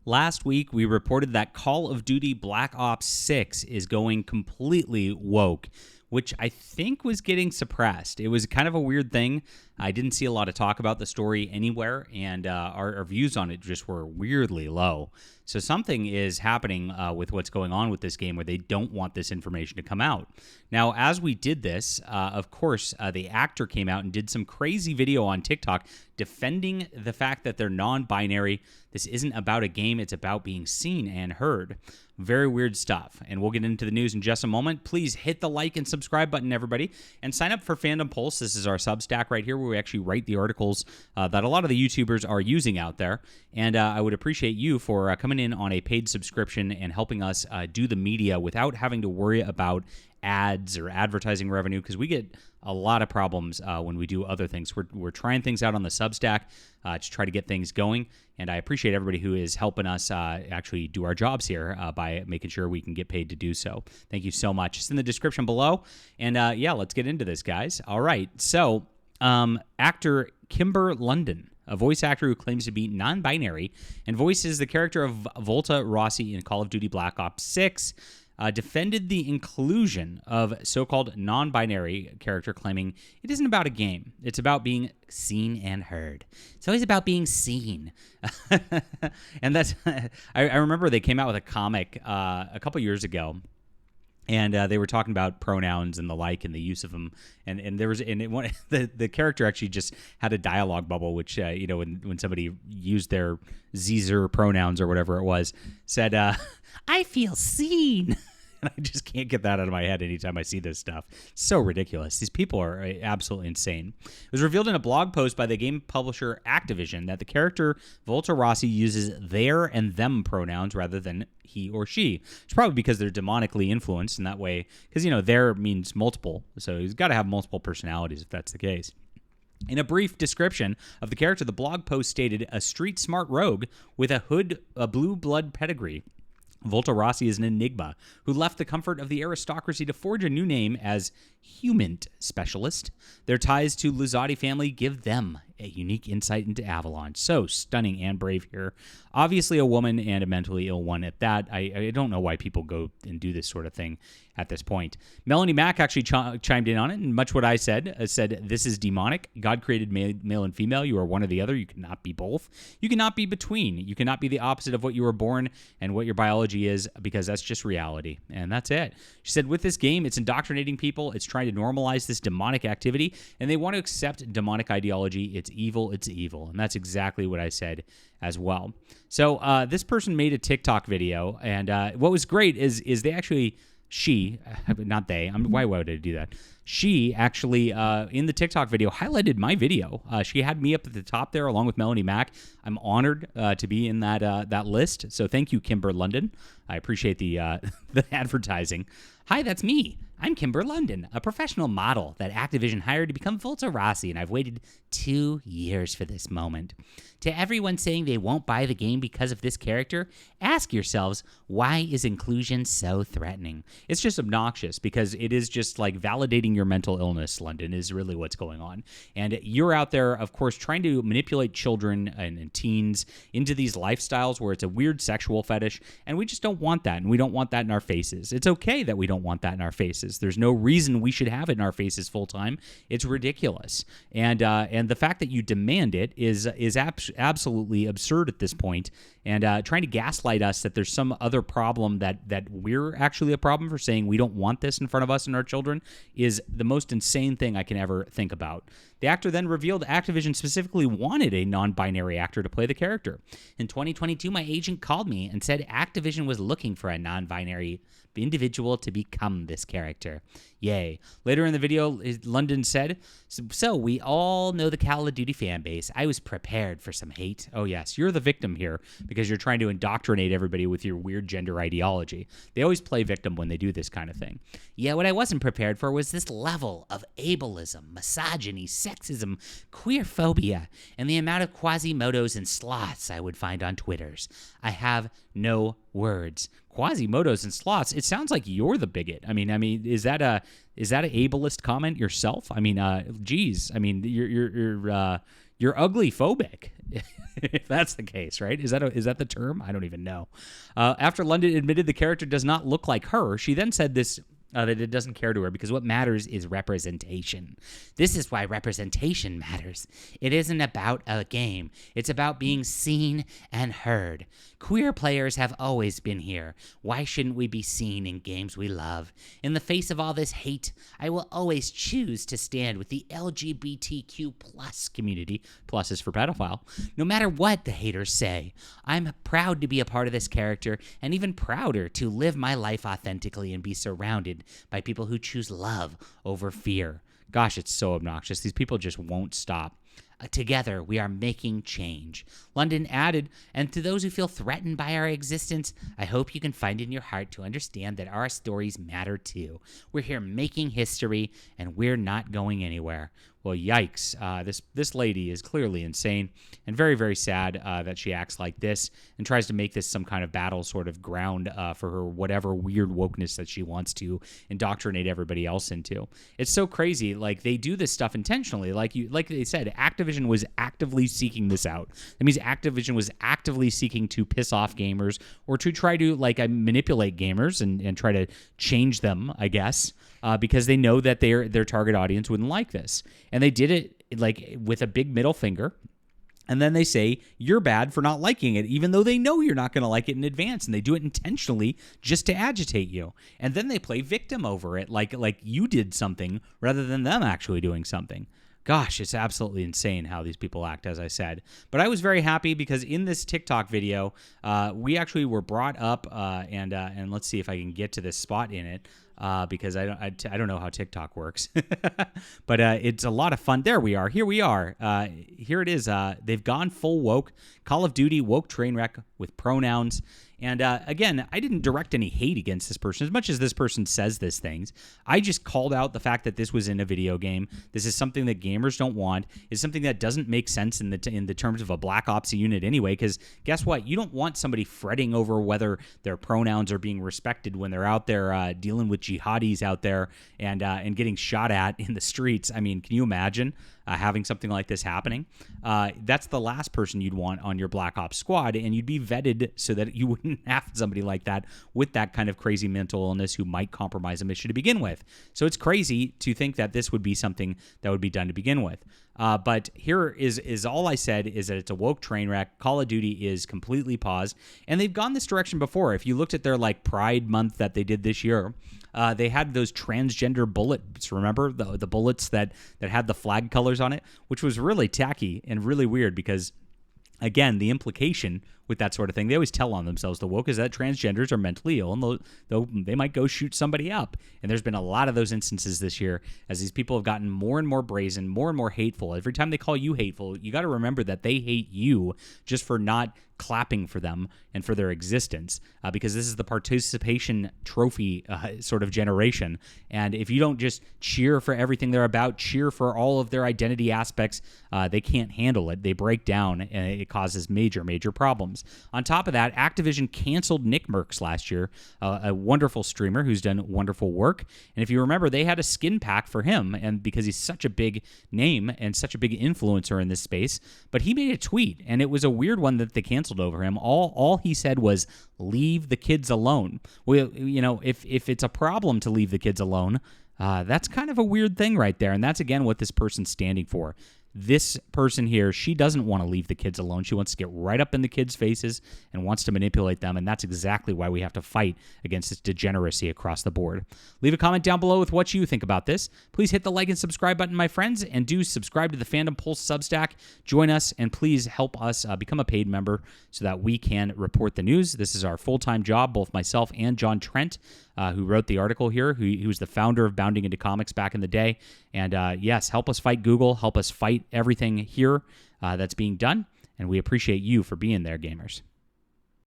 last week we reported that Call of Duty Black Ops 6 is going completely woke, which I think was getting suppressed. It was kind of a weird thing. I didn't see a lot of talk about the story anywhere, and our views on it just were weirdly low. So something is happening with what's going on with this game where they don't want this information to come out. Now, as we did this, of course, the actor came out and did some crazy video on TikTok defending the fact that they're non-binary. This isn't about a game. It's about being seen and heard. Very weird stuff. And we'll get into the news in just a moment. Please hit the like and subscribe button, everybody, and sign up for Fandom Pulse. This is our Substack right here where we actually write the articles that a lot of the YouTubers are using out there. And I would appreciate you for coming in on a paid subscription and helping us do the media without having to worry about ads or advertising revenue, because we get a lot of problems when we do other things. We're trying things out on the Substack to try to get things going, and I appreciate everybody who is helping us actually do our jobs here by making sure we can get paid to do so. Thank you so much. It's in the description below, and yeah, let's get into this, guys. All right, so actor Kimber London, a voice actor who claims to be non-binary and voices the character of Volta Rossi in Call of Duty Black Ops 6, defended the inclusion of so-called non-binary character, claiming it isn't about a game. It's about being seen and heard. It's always about being seen. And that's I remember they came out with a comic a couple years ago, and they were talking about pronouns and the like and the use of them. And there was the character actually just had a dialogue bubble, which when somebody used their Zer pronouns or whatever it was, said, "I feel seen." And I just can't get that out of my head anytime I see this stuff. It's so ridiculous. These people are absolutely insane. It was revealed in a blog post by the game publisher Activision that the character Volta Rossi uses their and them pronouns rather than he or she. It's probably because they're demonically influenced in that way, because, their means multiple. So he's got to have multiple personalities if that's the case. In a brief description of the character, the blog post stated, "A street-smart rogue with a blue blood pedigree. Volta Rossi is an enigma who left the comfort of the aristocracy to forge a new name as human specialist. Their ties to Luzzati family give them a unique insight into Avalon." So stunning and brave here. Obviously a woman, and a mentally ill one at that. I don't know why people go and do this sort of thing at this point. Melanie Mack actually chimed in on it, and much what I said, "This is demonic. God created male and female. You are one or the other. You cannot be both. You cannot be between. You cannot be the opposite of what you were born and what your biology is, because that's just reality." And that's it. She said, "With this game, it's indoctrinating people. It's trying to normalize this demonic activity, and they want to accept demonic ideology. It's evil. It's evil." And that's exactly what I said as well. So this person made a TikTok video, and what was great is they actually... not they. Why would I do that? She actually, in the TikTok video, highlighted my video. She had me up at the top there along with Melanie Mack. I'm honored to be in that list. So thank you, Kimber London. I appreciate the the advertising. "Hi, that's me. I'm Kimber London, a professional model that Activision hired to become Volta Rossi, and I've waited 2 years for this moment. To everyone saying they won't buy the game because of this character, ask yourselves, why is inclusion so threatening?" It's just obnoxious, because it is just like validating your mental illness, London, is really what's going on. And you're out there, of course, trying to manipulate children and teens into these lifestyles where it's a weird sexual fetish, and we just don't want that, and we don't want that in our faces. It's okay that we don't want that in our faces. There's no reason we should have it in our faces full time. It's ridiculous. And the fact that you demand it is absolutely absurd at this point. And trying to gaslight us that there's some other problem, that we're actually a problem for saying we don't want this in front of us and our children, is the most insane thing I can ever think about. The actor then revealed Activision specifically wanted a non-binary actor to play the character. "In 2022, my agent called me and said Activision was looking for a non-binary individual to become this character. Yay." Later in the video, London said, so we all know the Call of Duty fan base. I was prepared for some hate. Oh yes, you're the victim here because you're trying to indoctrinate everybody with your weird gender ideology. They always play victim when they do this kind of thing. Yeah, what I wasn't prepared for was this level of ableism, misogyny, sexism, queerphobia, and the amount of Quasimodos and sloths I would find on Twitters. I have no words. Quasimodos and sloths. It sounds like you're the bigot. I mean, is that an ableist comment yourself? I mean, geez. I mean, You're ugly phobic. If that's the case, right? Is that the term? I don't even know. After London admitted the character does not look like her, she then said this. That it doesn't care to her because what matters is representation. This is why representation matters. It isn't about a game. It's about being seen and heard. Queer players have always been here. Why shouldn't we be seen in games we love? In the face of all this hate, I will always choose to stand with the LGBTQ plus community. Plus is for pedophile. No matter what the haters say, I'm proud to be a part of this character and even prouder to live my life authentically and be surrounded by people who choose love over fear. Gosh, it's so obnoxious. These people just won't stop. Together, we are making change. London added, and to those who feel threatened by our existence, I hope you can find in your heart to understand that our stories matter too. We're here making history, and we're not going anywhere. Well, yikes. This lady is clearly insane and very, very sad that she acts like this and tries to make this some kind of battle sort of ground for her whatever weird wokeness that she wants to indoctrinate everybody else into. It's so crazy. Like, they do this stuff intentionally. Like they said, Activision was actively seeking this out. That means Activision was actively seeking to piss off gamers or to try to manipulate gamers and try to change them, I guess. Because they know that their target audience wouldn't like this. And they did it with a big middle finger. And then they say, you're bad for not liking it, even though they know you're not going to like it in advance. And they do it intentionally just to agitate you. And then they play victim over it, like you did something rather than them actually doing something. Gosh, it's absolutely insane how these people act, as I said. But I was very happy because in this TikTok video, we actually were brought up, and let's see if I can get to this spot in it. Because I don't know how TikTok works, but it's a lot of fun. There we are. Here we are. Here it is. They've gone full woke. Call of Duty woke train wreck with pronouns. And again, I didn't direct any hate against this person as much as this person says these things. I just called out the fact that this was in a video game. This is something that gamers don't want. It's something that doesn't make sense in the terms of a Black Ops unit anyway, because guess what? You don't want somebody fretting over whether their pronouns are being respected when they're out there dealing with jihadis out there and getting shot at in the streets. I mean, can you imagine having something like this happening? That's the last person you'd want on your Black Ops squad, and you'd be vetted so that you wouldn't have somebody like that with that kind of crazy mental illness who might compromise a mission to begin with. So it's crazy to think that this would be something that would be done to begin with. But here is all I said is that it's a woke train wreck. Call of Duty is completely paused, and they've gone this direction before. If you looked at their Pride Month that they did this year, they had those transgender bullets. Remember the bullets that had the flag colors on it, which was really tacky and really weird because, again, the implication with that sort of thing, they always tell on themselves, the woke, is that transgenders are mentally ill and they might go shoot somebody up. And there's been a lot of those instances this year as these people have gotten more and more brazen, more and more hateful. Every time they call you hateful, you got to remember that they hate you just for not clapping for them and for their existence, because this is the participation trophy sort of generation. And if you don't just cheer for everything they're about, cheer for all of their identity aspects, they can't handle it. They break down and it causes major, major problems. On top of that, Activision canceled Nick Merckx last year, a wonderful streamer who's done wonderful work. And if you remember, they had a skin pack for him, and because he's such a big name and such a big influencer in this space. But he made a tweet, and it was a weird one that they canceled over him. All he said was, leave the kids alone. Well, if it's a problem to leave the kids alone, that's kind of a weird thing right there. And that's, again, what this person's standing for. This person here, she doesn't want to leave the kids alone. She wants to get right up in the kids' faces and wants to manipulate them, and that's exactly why we have to fight against this degeneracy across the board. Leave a comment down below with what you think about this. Please hit the like and subscribe button, my friends, and do subscribe to the Fandom Pulse Substack. Join us, and please help us become a paid member so that we can report the news. This is our full-time job, both myself and John Trent, who wrote the article here, who was the founder of Bounding Into Comics back in the day. And yes, help us fight Google, help us fight everything here that's being done, and we appreciate you for being there, gamers.